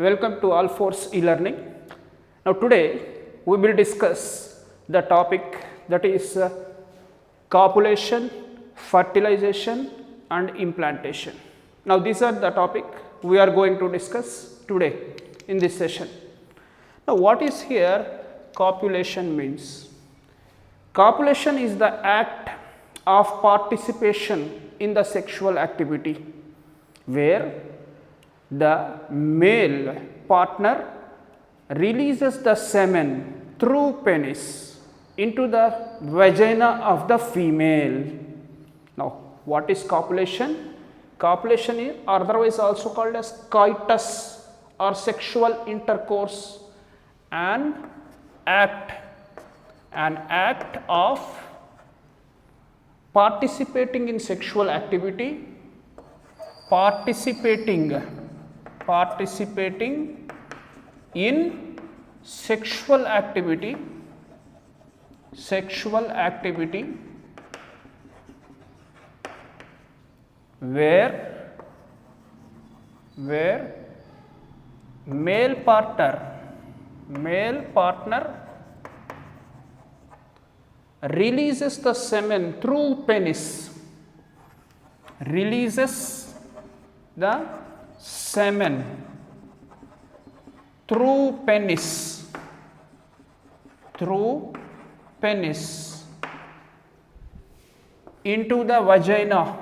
Welcome to ALPHORES e-learning. Now today we will discuss the topic that is copulation, fertilization and implantation. Now these are the topic we are going to discuss today in this session. Now what is here copulation means? Copulation is the act of participation in the sexual activity where the male partner releases the semen through penis into the vagina of the female. Now, what is copulation? Copulation is otherwise also called as coitus or sexual intercourse, an act of participating in sexual activity, participating in sexual activity where male partner releases the semen through penis, releases the semen through penis into the vagina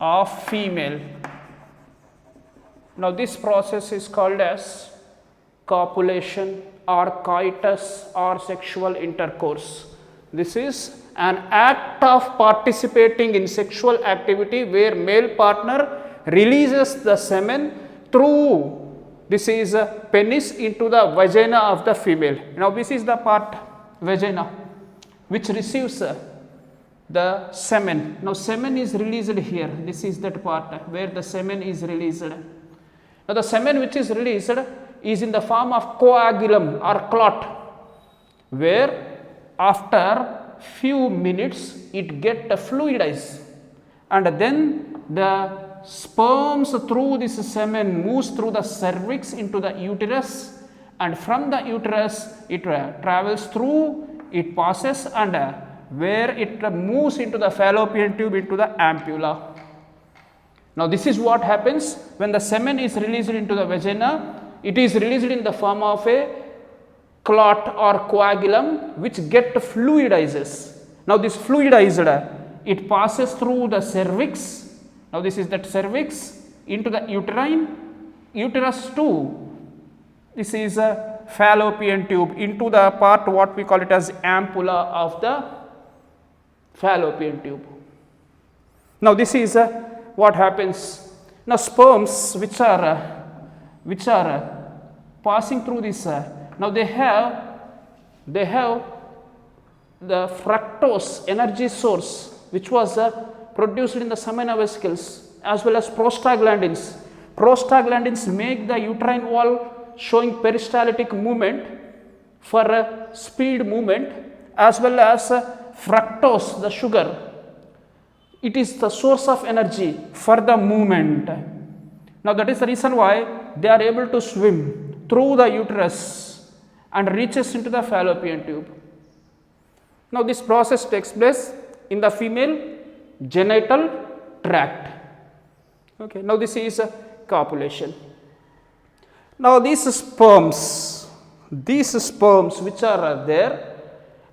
of female. Now this process is called as copulation or coitus or sexual intercourse. This is an act of participating in sexual activity where male partner releases the semen through penis into the vagina of the female. Now this is the part vagina which receives the semen. Now semen is released here. This is that part where the semen is released. Now the semen which is released is in the form of coagulum or clot, where after few minutes it get fluidized, and then the sperms through this semen moves through the cervix into the uterus, and from the uterus it travels through, it passes, and where it moves into the fallopian tube into the ampulla. Now this is what happens when the semen is released into the vagina. It is released in the form of a clot or coagulum which get fluidizes. Now this fluidized, it passes through the cervix. Now this is that cervix into the uterus too. This is a fallopian tube into the part what we call it as ampulla of the fallopian tube. Now this is what happens. Now sperms which are passing through this, now they have the fructose energy source which was produced in the semina vesicles, as well as prostaglandins. Prostaglandins make the uterine wall showing peristaltic movement for speed movement, as well as fructose, the sugar. It is the source of energy for the movement. Now that is the reason why they are able to swim through the uterus and reaches into the fallopian tube. Now this process takes place in the female genital tract. Okay, now this is copulation. Now these sperms which are there,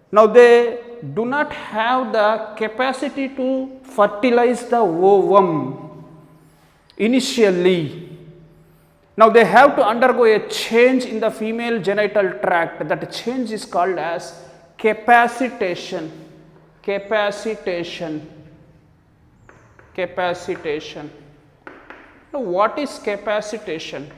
now they do not have the capacity to fertilize the ovum initially. Now they have to undergo a change in the female genital tract. That change is called as capacitation. Now what is capacitation?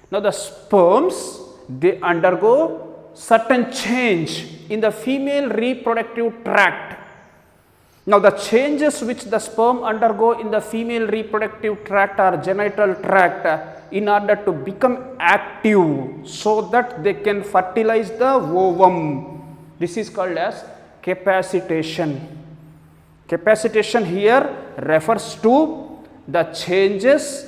Now the sperms, they undergo certain change in the female reproductive tract. Now the changes which the sperm undergo in the female reproductive tract or genital tract in order to become active so that they can fertilize the ovum, this is called as capacitation. Capacitation here refers to the changes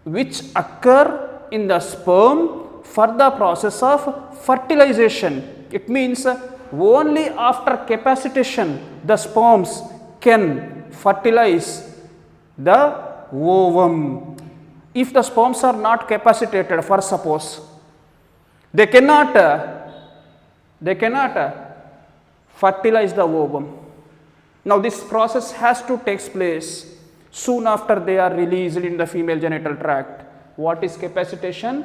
which occur in the sperm for the process of fertilization. It means only after capacitation the sperms can fertilize the ovum. If the sperms are not capacitated, for suppose, they cannot fertilize the ovum. Now this process has to take place soon after they are released in the female genital tract. What is capacitation?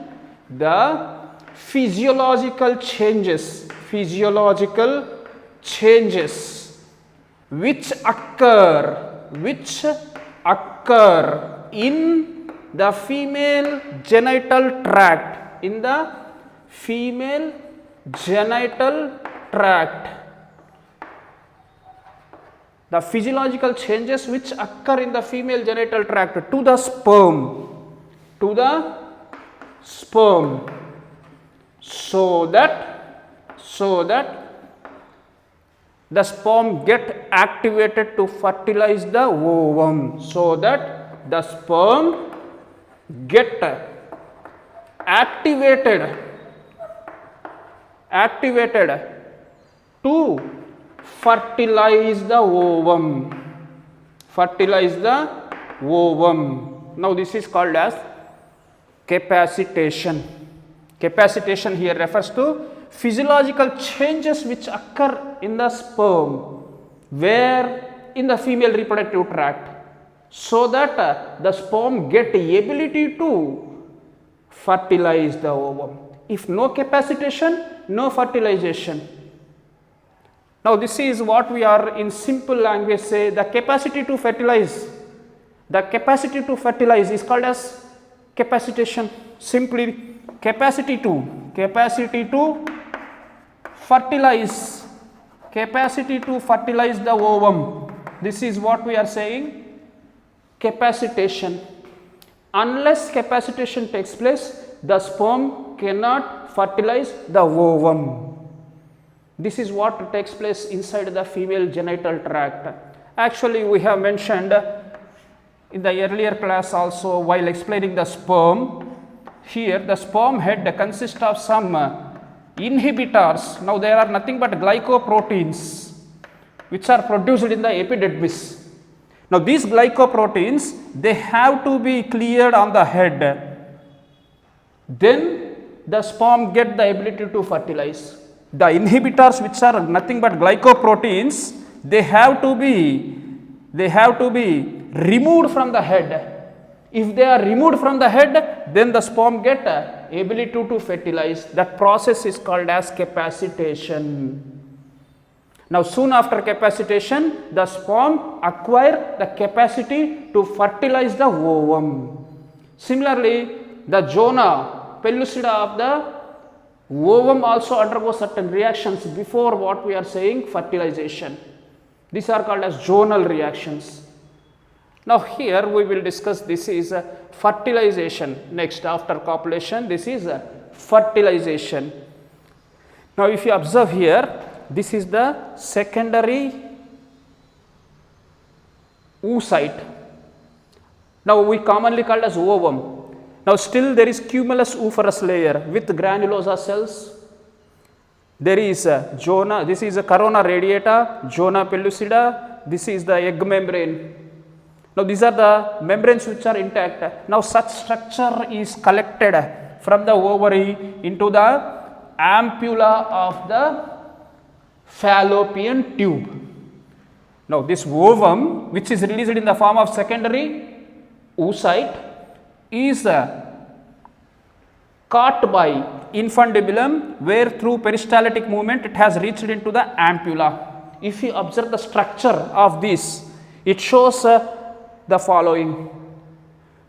The physiological changes which occur in the female genital tract, the physiological changes which occur in the female genital tract to the sperm, so that the sperm get activated to fertilize the ovum, activated to fertilize the ovum. Now this is called as capacitation. Capacitation here refers to physiological changes which occur in the sperm, where in the female reproductive tract, so that the sperm get ability to fertilize the ovum. If no capacitation, no fertilization. Now this is what we are in simple language say the capacity to fertilize. The capacity to fertilize is called as capacitation. Simply capacity to fertilize the ovum. This is what we are saying, capacitation. Unless capacitation takes place, the sperm cannot fertilize the ovum. This is what takes place inside the female genital tract. Actually, we have mentioned in the earlier class also while explaining the sperm. Here the sperm head consists of some inhibitors. Now there are nothing but glycoproteins which are produced in the epididymis. Now these glycoproteins, they have to be cleared on the head. Then the sperm get the ability to fertilize. The inhibitors, which are nothing but glycoproteins, they have to be removed from the head. If they are removed from the head, then the sperm get ability to fertilize. That process is called as capacitation. Now soon after capacitation, the sperm acquire the capacity to fertilize the ovum. Similarly, the zona pellucida of the ovum also undergoes certain reactions before what we are saying fertilization. These are called as zonal reactions. Now here we will discuss, this is fertilization. Next, after copulation, this is fertilization. Now if you observe here, this is the secondary oocyte. Now we commonly call as ovum. Now still there is cumulus oophorous layer with granulosa cells. There is zona, this is a corona radiata, zona pellucida, this is the egg membrane. Now these are the membranes which are intact. Now such structure is collected from the ovary into the ampulla of the fallopian tube. Now this ovum, which is released in the form of secondary oocyte, is caught by infundibulum, where through peristaltic movement it has reached into the ampulla. If you observe the structure of this, it shows the following.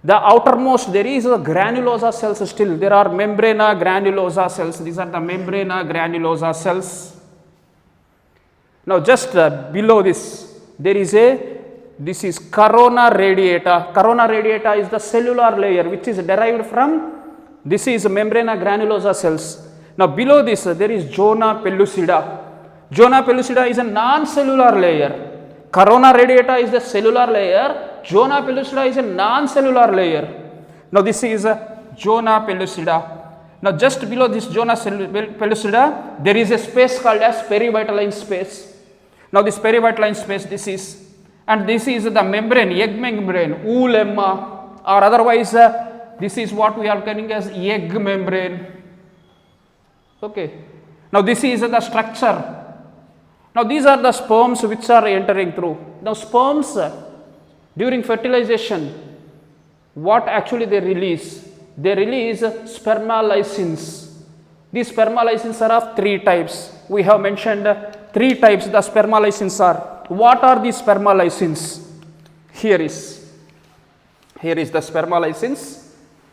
The outermost, there is a granulosa cells still. There are membrana granulosa cells. These are the membrana granulosa cells. Now just below this, there is this is corona radiata. Corona radiata is the cellular layer which is derived from, this is membrana granulosa cells. Now below this there is zona pellucida. Zona pellucida is a non-cellular layer. Corona radiata is the cellular layer. zona pellucida is a non-cellular layer. Now this is a zona pellucida. Now just below this zona pellucida, there is a space called as perivitelline space. Now this perivitelline space, this is, and this is the membrane, egg membrane, oolemma, or otherwise this is what we are calling as egg membrane. Okay. Now this is the structure. Now these are the sperms which are entering through. Now sperms during fertilization, what actually they release? They release spermalysins. These spermalysins are of 3 types. We have mentioned 3 types the spermalysins are. What are these spermalysins? Here is the spermalysins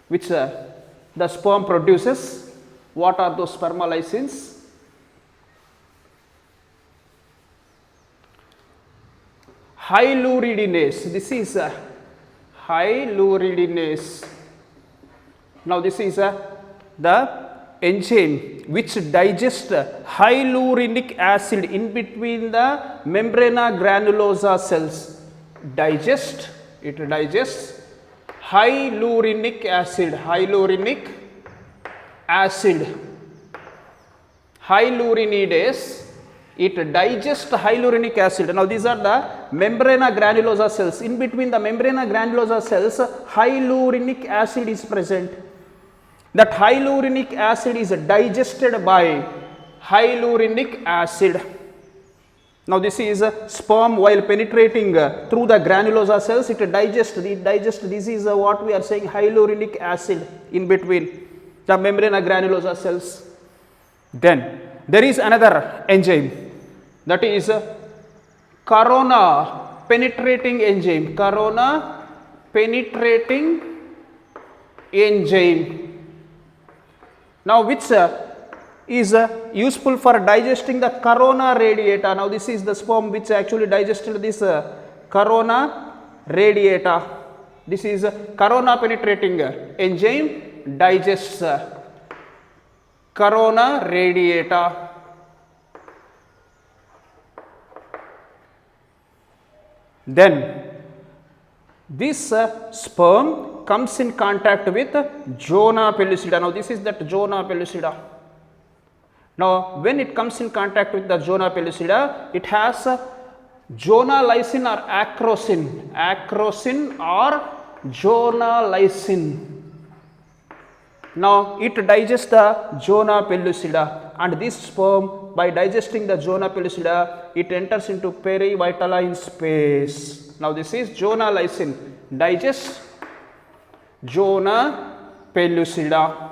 which the sperm produces. What are those spermalysins? Hyaluronidase. This is hyaluronidase. Now this is the enzyme which digests hyaluronic acid in between the membrana granulosa cells. It digests hyaluronic acid. Hyaluronidase, it digests hyaluronic acid. Now these are the membrana granulosa cells. In between the membrana granulosa cells, hyaluronic acid is present. That hyaluronic acid is digested by hyaluronic acid. Now this is sperm while penetrating through the granulosa cells, it digests. This is what we are saying, hyaluronic acid in between the membrana granulosa cells. Then there is another enzyme, that is corona penetrating enzyme. Corona penetrating enzyme. Now which is useful for digesting the corona radiata. Now this is the sperm which actually digested this corona radiata. This is corona penetrating enzyme digests corona radiata. Then this sperm comes in contact with zona pellucida. Now this is that zona pellucida. Now when it comes in contact with the zona pellucida, it has zona lysin or acrosin or zona lysin. Now it digests the zona pellucida, and this sperm, by digesting the zona pellucida, it enters into perivitelline space. Now this is zona lysin digests zona pellucida.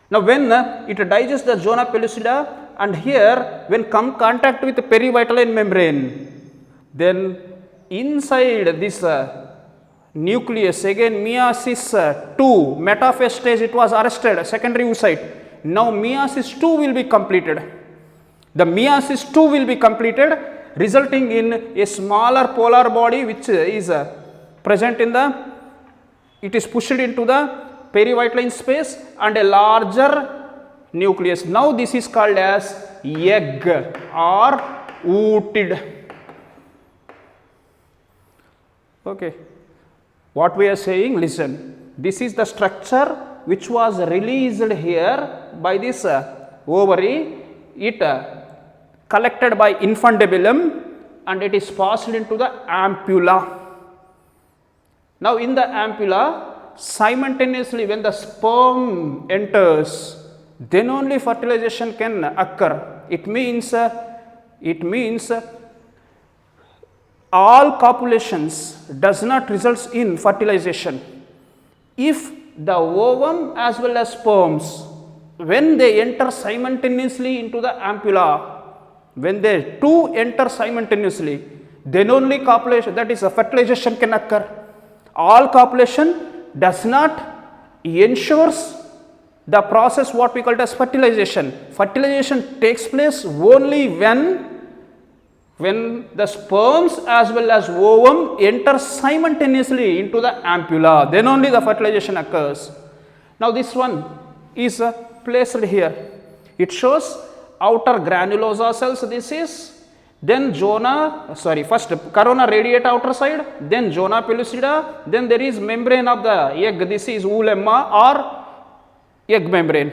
Now when it digests the zona pellucida, and here when come contact with the perivitelline membrane, then inside this nucleus, again meiosis 2 metaphase stage, it was arrested, secondary oocyte. Now meiosis 2 will be completed. The meiosis 2 will be completed, resulting in a smaller polar body which is present in the, it is pushed into the perivitelline space, and a larger nucleus. Now this is called as egg or ooted. Okay. What we are saying, listen, this is the structure which was released here by this ovary. It collected by infundibulum and it is passed into the ampulla. Now in the ampulla, simultaneously when the sperm enters, then only fertilization can occur. It means all copulations does not result in fertilization. If the ovum as well as sperms, when they enter simultaneously into the ampulla, when they two enter simultaneously, then only copulation, that is fertilization, can occur. All copulation does not ensures the process what we call as fertilization. Fertilization takes place only when the sperms as well as ovum enter simultaneously into the ampulla, then only the fertilization occurs. Now this one is placed here. It shows outer granulosa cells, this is, then first corona radiata outer side, then zona pellucida, then there is membrane of the egg, this is oolemma or egg membrane.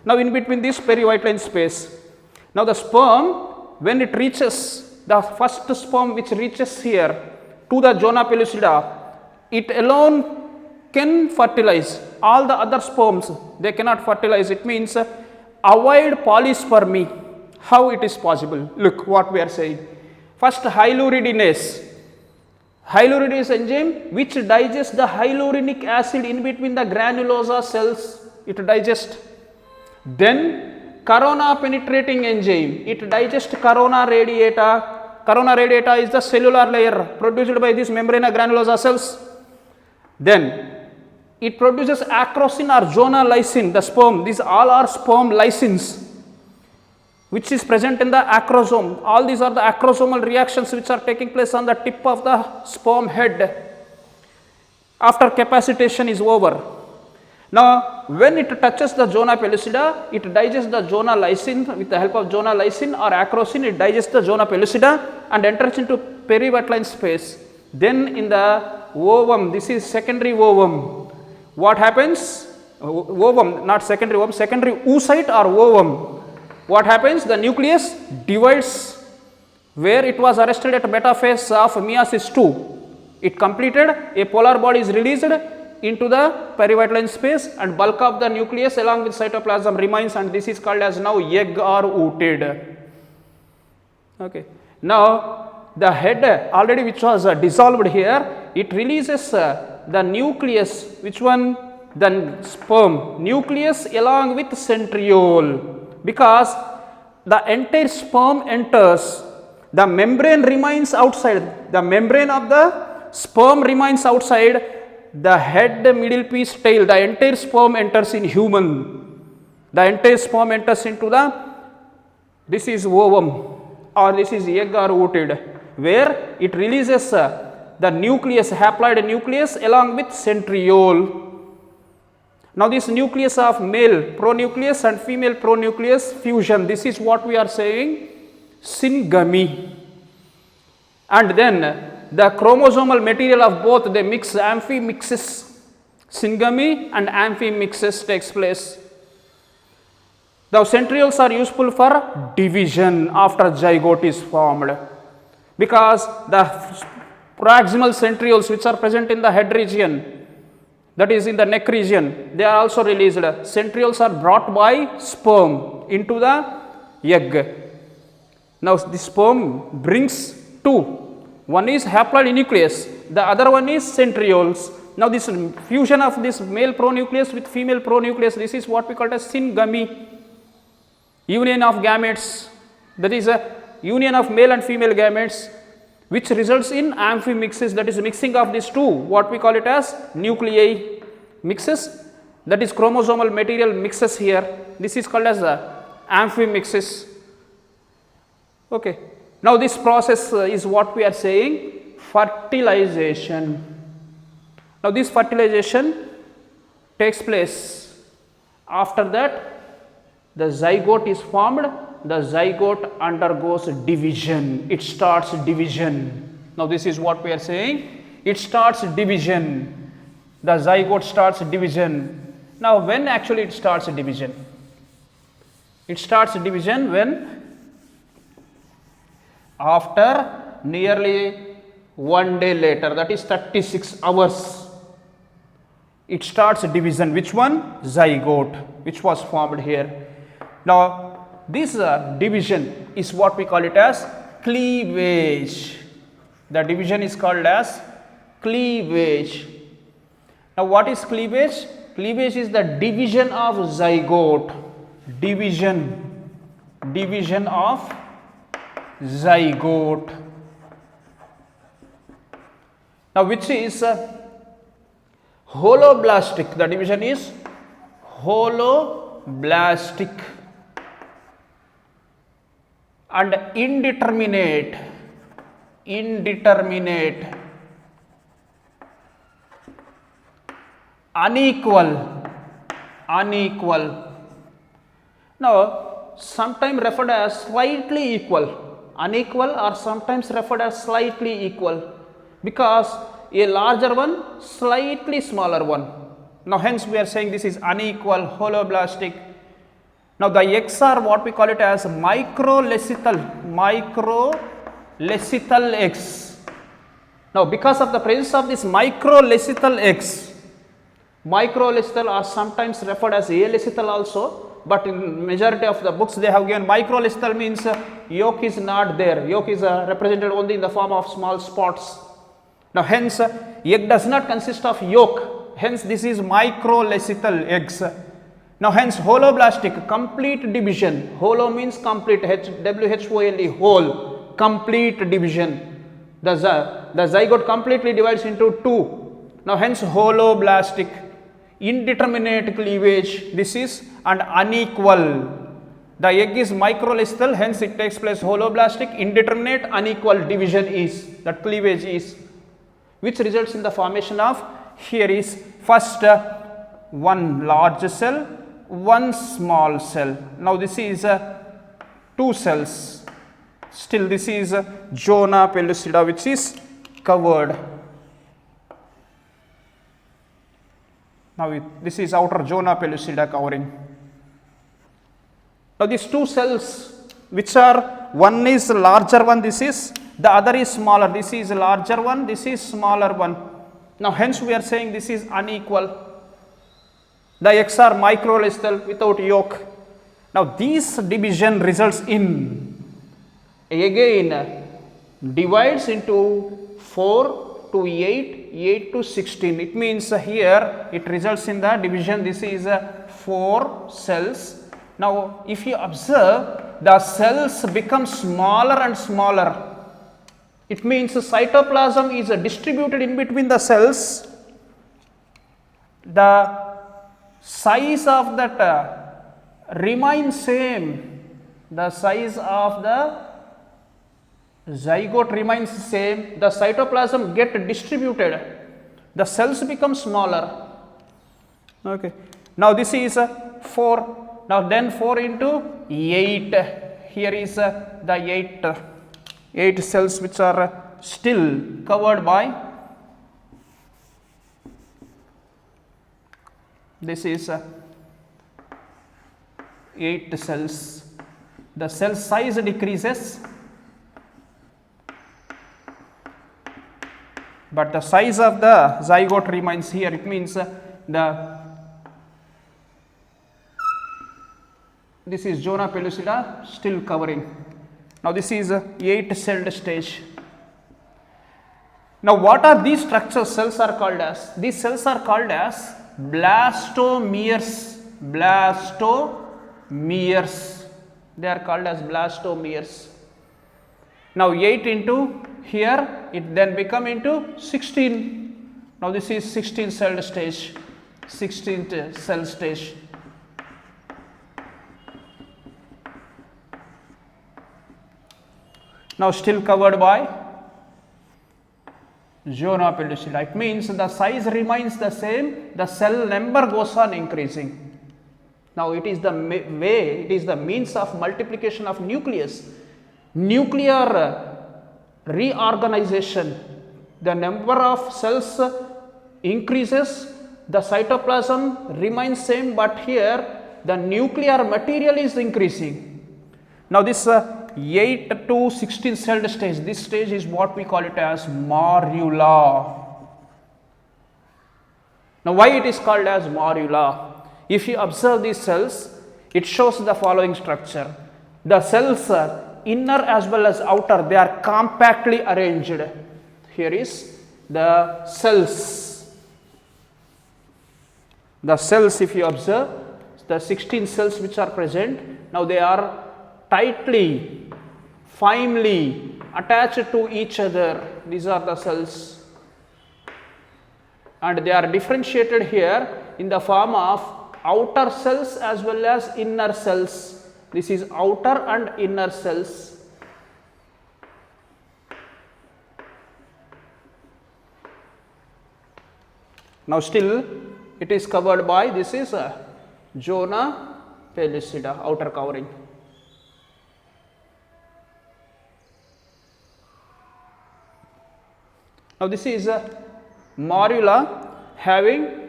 Now in between this perivitelline space, now the sperm, when it reaches, the first sperm which reaches here to the zona pellucida, it alone can fertilize. All the other sperms, they cannot fertilize. It means avoid polyspermy. How it is possible? Look what we are saying. First, hyaluronidase. Hyaluronidase enzyme which digests the hyaluronic acid in between the granulosa cells, it digests. Then corona penetrating enzyme, it digests corona radiata. Corona radiata is the cellular layer produced by this membrana granulosa cells. Then it produces acrosin or zona lysine, the sperm. These all are sperm lysins which is present in the acrosome. All these are the acrosomal reactions which are taking place on the tip of the sperm head after capacitation is over. Now when it touches the zona pellucida, it digests the zona lysine. With the help of zona lysine or acrosin, it digests the zona pellucida and enters into perivitelline space. Then in the ovum, this is secondary ovum. What happens? Ovum, not secondary ovum, secondary oocyte or ovum. What happens? The nucleus divides where it was arrested at metaphase of meiosis II. It completed, a polar body is released into the perivitelline space and bulk of the nucleus along with cytoplasm remains, and this is called as now egg or ooted. Okay. Now the head already which was dissolved here, it releases the nucleus, which one? The sperm nucleus along with centriole. Because the entire sperm enters, the membrane remains outside, the membrane of the sperm remains outside, the head, middle piece, tail, the entire sperm enters in human, the entire sperm enters into the, this is ovum or this is egg or ooted, where it releases the nucleus, haploid nucleus along with centriole. Now this nucleus of male pronucleus and female pronucleus fusion, this is what we are saying syngamy. And then the chromosomal material of both, they mix, amphimixis, syngamy and amphimixis takes place. Now centrioles are useful for division after zygote is formed, because the proximal centrioles which are present in the head region, that is in the neck region, they are also released. Centrioles are brought by sperm into the egg. Now this sperm brings two. One is haploid nucleus, the other one is centrioles. Now this fusion of this male pronucleus with female pronucleus, this is what we call as syngamy. Union of gametes, that is a union of male and female gametes, which results in amphimixis, that is mixing of these two, what we call it as nuclei mixes, that is chromosomal material mixes here. This is called as amphimixis. Okay. Now this process is what we are saying fertilization. Now this fertilization takes place. After that the zygote is formed, the zygote undergoes division, it starts division. Now this is what we are saying, it starts division, the zygote starts division. Now when actually it starts division? It starts division when after nearly 1 day later, that is 36 hours, it starts division. Which one? Zygote, which was formed here. Now this division is what we call it as cleavage. The division is called as cleavage. Now what is cleavage? Cleavage is the division of zygote. Division of zygote. Now which is holoblastic. The division is holoblastic and indeterminate, unequal. Now sometimes referred as slightly equal. unequal or sometimes referred as slightly equal, because a larger one, slightly smaller one. Now hence we are saying this is unequal, holoblastic. Now the eggs are what we call it as microlecithal eggs. Now because of the presence of this microlecithal eggs, microlecithal are sometimes referred as alecithal also, but in majority of the books they have given microlecithal means yolk is not there, yolk is represented only in the form of small spots. Now hence egg does not consist of yolk, hence this is microlecithal eggs. Now hence holoblastic, complete division, holo means complete, WHOLE, whole, complete division. The zygote completely divides into two. Now hence holoblastic, indeterminate cleavage, this is, and unequal. The egg is microlecithal, hence it takes place holoblastic, indeterminate, unequal division is, that cleavage is, which results in the formation of, here is first one large cell, one small cell. Now this is two cells. Still this is zona pellucida which is covered. Now this is outer zona pellucida covering. Now these two cells which are, one is larger one, this is, the other is smaller, this is larger one, this is smaller one. Now hence we are saying this is unequal. The eggs are microlecithal without yolk. Now this division results in, again divides into 4 to 8, 8 to 16. It means here it results in the division, this is 4 cells. Now if you observe, the cells become smaller and smaller. It means cytoplasm is distributed in between the cells. The size of that remains same, the size of the zygote remains same, the cytoplasm get distributed, the cells become smaller. Okay. Now this is 4, now then 4 into 8, here is the 8 cells which are still covered by, this is 8 cells. The cell size decreases, but the size of the zygote remains here. It means this is zona pellucida still covering. Now this is 8 celled stage. Now what are these structures cells are called as? These cells are called as blastomeres. They are called as blastomeres. Now 8 into here, it then become into 16. Now this is 16 cell stage, 16th cell stage. Now still covered by zona pellucida. It means the size remains the same, the cell number goes on increasing. Now it is the way, it is the means of multiplication of nucleus, nuclear reorganization. The number of cells increases, the cytoplasm remains same, but here the nuclear material is increasing. Now this 8 to 16 cell stage, this stage is what we call it as morula. Now why it is called as morula? If you observe these cells, it shows the following structure. The cells are inner as well as outer, they are compactly arranged. Here is the cells. The cells, if you observe, the 16 cells which are present, now they are tightly, finely attached to each other. These are the cells, and they are differentiated here in the form of outer cells as well as inner cells. This is outer and inner cells. Now still it is covered by, this is zona pellucida, outer covering. Now this is a morula having,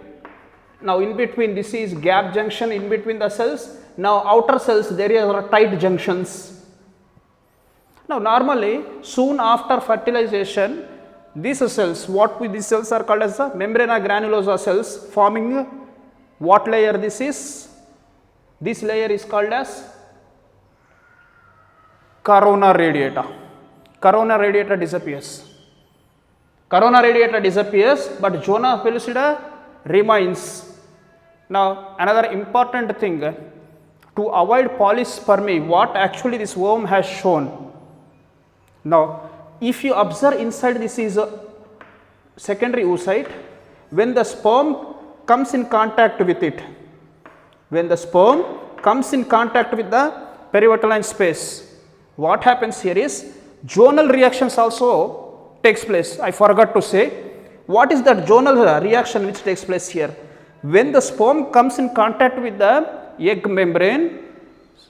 now in between this is gap junction in between the cells. Now outer cells there are tight junctions. Now normally soon after fertilization, these cells, these cells are called as the membrana granulosa cells, forming what layer this is? This layer is called as corona radiata. Corona radiata disappears. Corona radiata disappears, but zona pellucida remains. Now another important thing, to avoid polyspermy, what actually this worm has shown. Now if you observe inside, this is a secondary oocyte. When the sperm comes in contact with it, when the sperm comes in contact with the perivitelline space, what happens here is zonal reactions also takes place. I forgot to say, what is that zonal reaction which takes place here? When the sperm comes in contact with the egg membrane,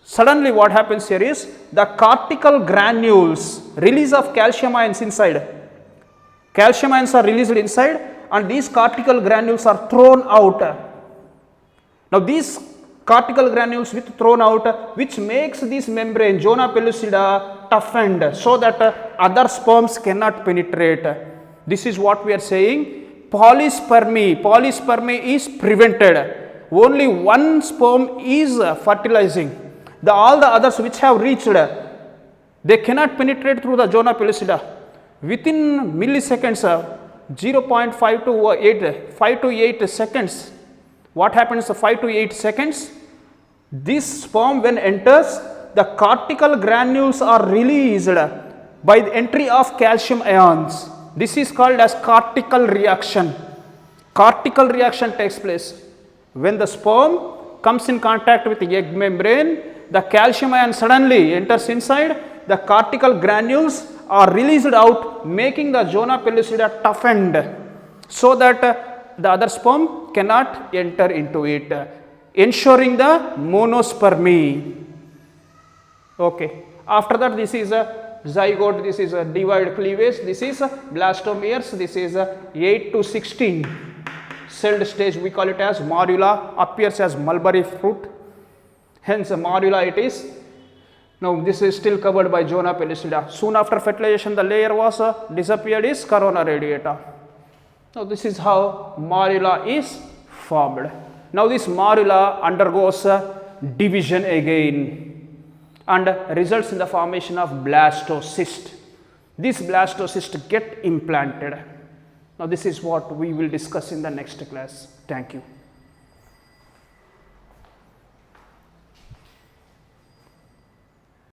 suddenly what happens here is the cortical granules, release of calcium ions inside. Calcium ions are released inside and these cortical granules are thrown out. Now these cortical granules with thrown out, which makes this membrane zona pellucida toughened so that other sperms cannot penetrate. This is what we are saying, polyspermy. Polyspermy is prevented. Only one sperm is fertilizing. All the others which have reached, they cannot penetrate through the zona pellucida. Within milliseconds, 0.5 to 8, 5 to 8 seconds. What happens 5 to 8 seconds? This sperm when enters, the cortical granules are released by the entry of calcium ions. This is called as cortical reaction. Cortical reaction takes place. When the sperm comes in contact with the egg membrane, the calcium ion suddenly enters inside, the cortical granules are released out, making the zona pellucida toughened so that the other sperm cannot enter into it, ensuring the monospermy. Okay. After that, this is a zygote, this is a divide cleavage, this is blastomeres, this is 8 to 16 celled stage, we call it as morula, appears as mulberry fruit, hence morula it is. Now this is still covered by zona pellucida. Soon after fertilization the layer was disappeared is corona radiata. Now this is how morula is formed. Now this morula undergoes division again and results in the formation of blastocyst. This blastocyst get implanted. Now this is what we will discuss in the next class. Thank you.